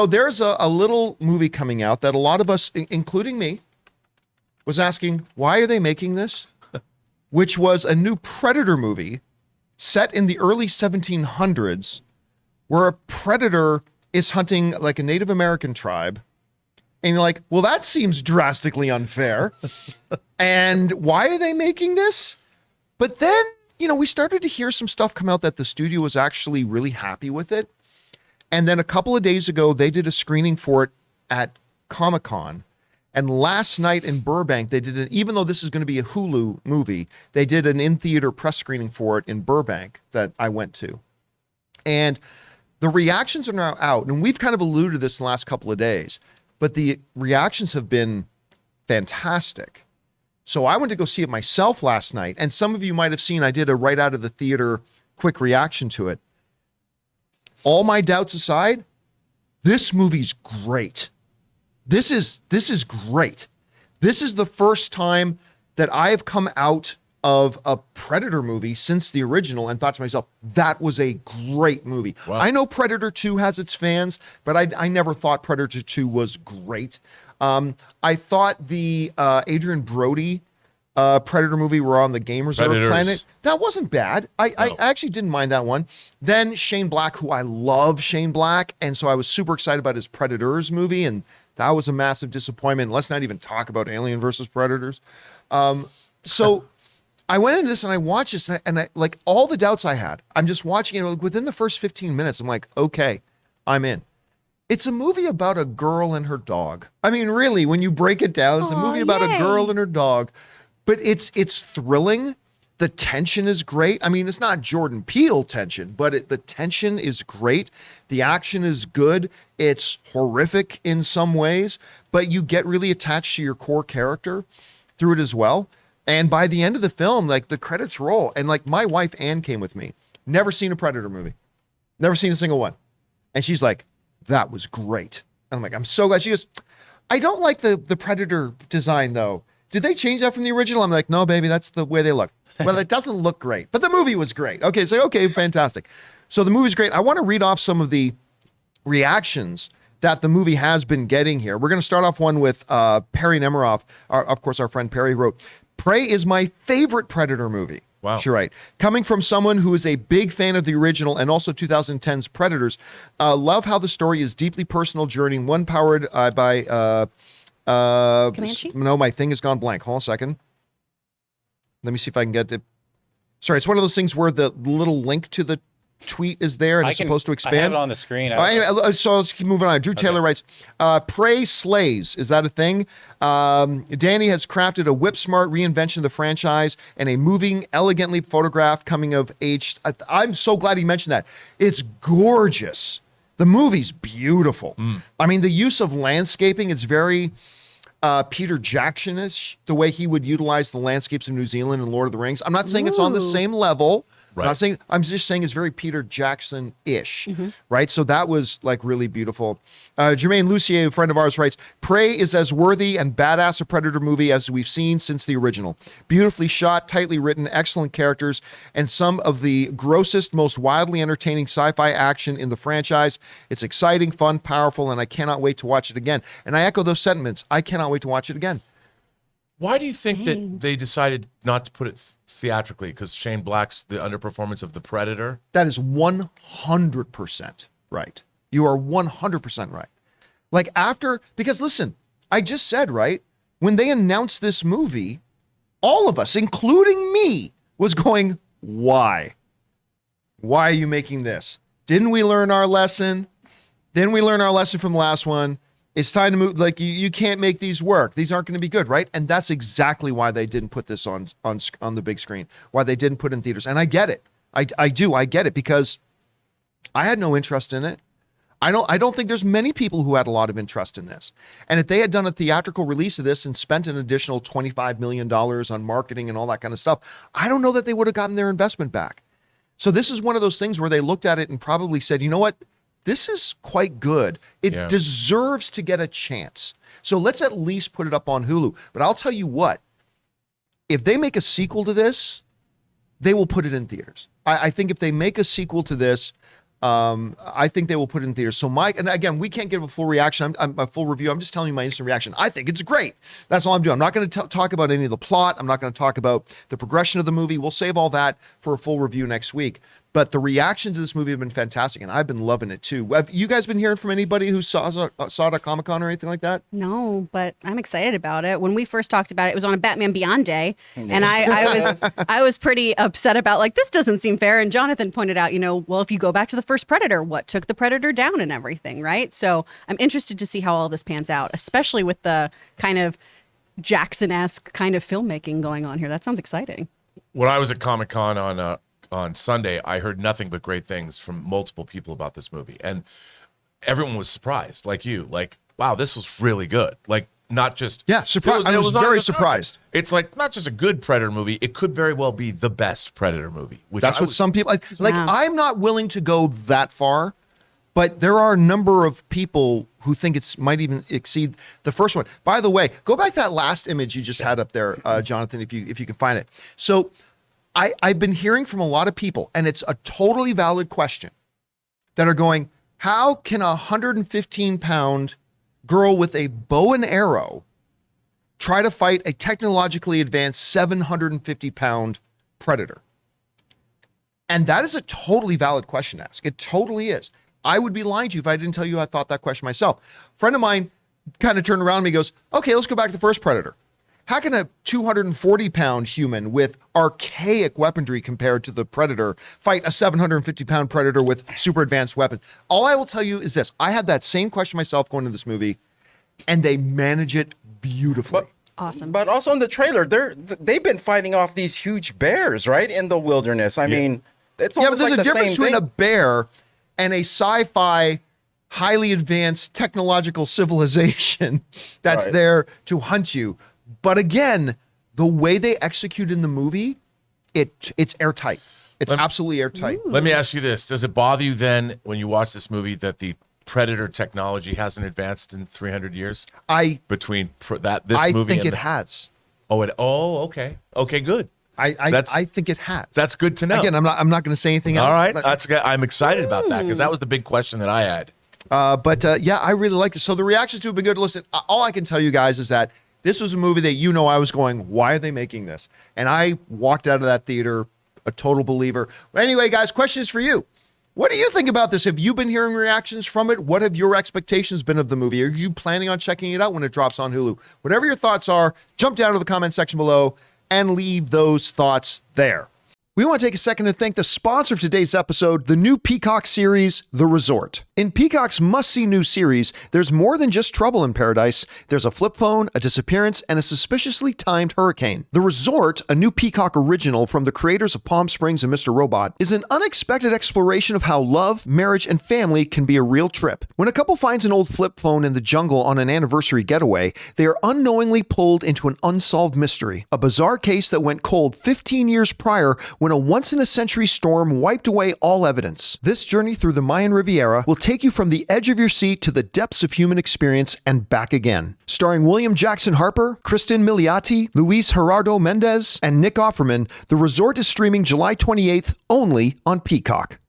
There's a little movie coming out that a lot of us, including me, was asking, why are they making this? Which was a new Predator movie set in the early 1700s where a predator is hunting like a Native American tribe. And you're like, well, that seems drastically unfair. And why are they making this? But then, we started to hear some stuff come out that the studio was actually really happy with it. And then a couple of days ago, they did a screening for it at Comic-Con. And last night in Burbank, they did even though this is going to be a Hulu movie, they did an in-theater press screening for it in Burbank that I went to. And the reactions are now out. And we've kind of alluded to this in the last couple of days, but the reactions have been fantastic. So I went to go see it myself last night. And some of you might have seen, I did a right out of the theater quick reaction to it. All my doubts aside, this movie's great. This is great. This is the first time that I have come out of a Predator movie since the original and thought to myself, that was a great movie. Wow. I know Predator 2 has its fans, but I never thought Predator 2 was great. I thought the Adrian Brody Predator movie were on the Game Reserve planet. That wasn't bad. I actually didn't mind that one. Then Shane Black, who I love Shane Black, and so I was super excited about his Predators movie, and that was a massive disappointment. Let's not even talk about Alien versus Predators. So I went into this and I watched this, and I like all the doubts I had. I'm just watching it. Within the first 15 minutes, I'm like, okay, I'm in. It's a movie about a girl and her dog. I mean, really, when you break it down, it's a movie about a girl and her dog. But it's thrilling. The tension is great. I mean, it's not Jordan Peele tension, but the tension is great. The action is good. It's horrific in some ways, but you get really attached to your core character through it as well. And by the end of the film, like the credits roll. And like my wife, Ann, came with me. Never seen a Predator movie. Never seen a single one. And she's like, that was great. And I'm like, I'm so glad. She goes, I don't like the Predator design though. Did they change that from the original? I'm like, no, baby, that's the way they look. Well, it doesn't look great, but the movie was great. Okay, so okay, fantastic. So the movie's great. I want to read off some of the reactions that the movie has been getting here. We're going to start off one with Perry Nemiroff. Of course, our friend Perry wrote, Prey is my favorite Predator movie. Wow. She's right. Coming from someone who is a big fan of the original and also 2010's Predators, love how the story is deeply personal journey, one powered by... Comanche? No, my thing has gone blank. Hold on a second. Let me see if I can get it. Sorry, it's one of those things where the little link to the tweet is there and it's supposed to expand. I have it on the screen. So anyway, so let's keep moving on. Drew Taylor writes, Prey slays. Is that a thing? Danny has crafted a whip-smart reinvention of the franchise and a moving, elegantly photographed coming of age. I'm so glad he mentioned that. It's gorgeous. The movie's beautiful. I mean, the use of landscaping is very Peter Jackson-ish, the way he would utilize the landscapes of New Zealand and Lord of the Rings. I'm not saying it's on the same level. Right. I'm just saying it's very Peter Jackson-ish, right? So that was like really beautiful. Jermaine Lucier, a friend of ours, writes, Prey is as worthy and badass a Predator movie as we've seen since the original. Beautifully shot, tightly written, excellent characters, and some of the grossest, most wildly entertaining sci-fi action in the franchise. It's exciting, fun, powerful, and I cannot wait to watch it again. And I echo those sentiments. I cannot wait to watch it again. Why do you think that they decided not to put it theatrically? Because Shane Black's the underperformance of the Predator? That is 100% right. You are 100% right. Like because listen, I just said, right? When they announced this movie, all of us, including me, was going, why? Why are you making this? Didn't we learn our lesson? Didn't we learn our lesson from the last one? It's time to move. Like you can't make these work. These aren't going to be good, right? And that's exactly why they didn't put this on the big screen. Why they didn't put it in theaters. And I get it. I get it because I had no interest in it. I don't think there's many people who had a lot of interest in this. And if they had done a theatrical release of this and spent an additional $25 million on marketing and all that kind of stuff, I don't know that they would have gotten their investment back. So this is one of those things where they looked at it and probably said, you know what? This is quite good. It deserves to get a chance. So let's at least put it up on Hulu. But I'll tell you what, if they make a sequel to this, they will put it in theaters. I think if they make a sequel to this, I think they will put it in theaters. So and again, we can't give a full reaction. I'm a full review. I'm just telling you my instant reaction. I think it's great. That's all I'm doing. I'm not going to talk about any of the plot. I'm not going to talk about the progression of the movie. We'll save all that for a full review next week. But the reactions to this movie have been fantastic, and I've been loving it too. Have you guys been hearing from anybody who saw it at Comic-Con or anything like that? No, but I'm excited about it. When we first talked about it, it was on a Batman Beyond day, and I was pretty upset about, like, this doesn't seem fair. And Jonathan pointed out, well, if you go back to the first Predator, what took the Predator down and everything, right? So I'm interested to see how all this pans out, especially with the kind of Jackson-esque kind of filmmaking going on here. That sounds exciting. When I was at Comic-Con on Sunday, I heard nothing but great things from multiple people about this movie. And everyone was surprised, like you. Like, wow, this was really good. Like, not just... Yeah, surprised. I was very surprised. It's like, not just a good Predator movie, it could very well be the best Predator movie. That's what some people... Like, I'm not willing to go that far, but there are a number of people who think it might even exceed the first one. By the way, go back to that last image you just had up there, Jonathan, if you can find it. So... I've been hearing from a lot of people, and it's a totally valid question, that are going, how can a 115-pound girl with a bow and arrow try to fight a technologically advanced 750-pound predator? And that is a totally valid question to ask. It totally is. I would be lying to you if I didn't tell you I thought that question myself. A friend of mine kind of turned around to me and goes, okay, let's go back to the first Predator. How can a 240-pound human with archaic weaponry compared to the Predator fight a 750-pound Predator with super advanced weapons? All I will tell you is this. I had that same question myself going into this movie, and they manage it beautifully. Awesome. But also in the trailer, they've been fighting off these huge bears, right, in the wilderness. I mean, it's almost but there's like a the difference same between a thing. bear and a sci-fi, highly advanced technological civilization that's Right. there to hunt you. But again, the way they execute in the movie, it's airtight. It's absolutely airtight. Let me ask you this. Does it bother you then, when you watch this movie, that the Predator technology hasn't advanced in 300 years? Between this I movie think and it has. Okay. Okay, good. I think it has. That's good to know. Again, I'm not going to say anything else. All right. but- I'm excited about that, because that was the big question that I had. Yeah, I really liked it. So the reactions to it have been good. Listen, all I can tell you guys is that this was a movie that I was going, why are they making this? And I walked out of that theater a total believer. Anyway, guys, question is for you. What do you think about this? Have you been hearing reactions from it? What have your expectations been of the movie? Are you planning on checking it out when it drops on Hulu? Whatever your thoughts are, jump down to the comment section below and leave those thoughts there. We want to take a second to thank the sponsor of today's episode, the new Peacock series, The Resort. In Peacock's must-see new series, there's more than just trouble in paradise. There's a flip phone, a disappearance, and a suspiciously timed hurricane. The Resort, a new Peacock original from the creators of Palm Springs and Mr. Robot, is an unexpected exploration of how love, marriage, and family can be a real trip. When a couple finds an old flip phone in the jungle on an anniversary getaway, they are unknowingly pulled into an unsolved mystery, a bizarre case that went cold 15 years prior when a once-in-a-century storm wiped away all evidence. This journey through the Mayan Riviera will take you from the edge of your seat to the depths of human experience and back again. Starring William Jackson Harper, Kristen Milioti, Luis Gerardo Mendez, and Nick Offerman, The Resort is streaming July 28th only on Peacock.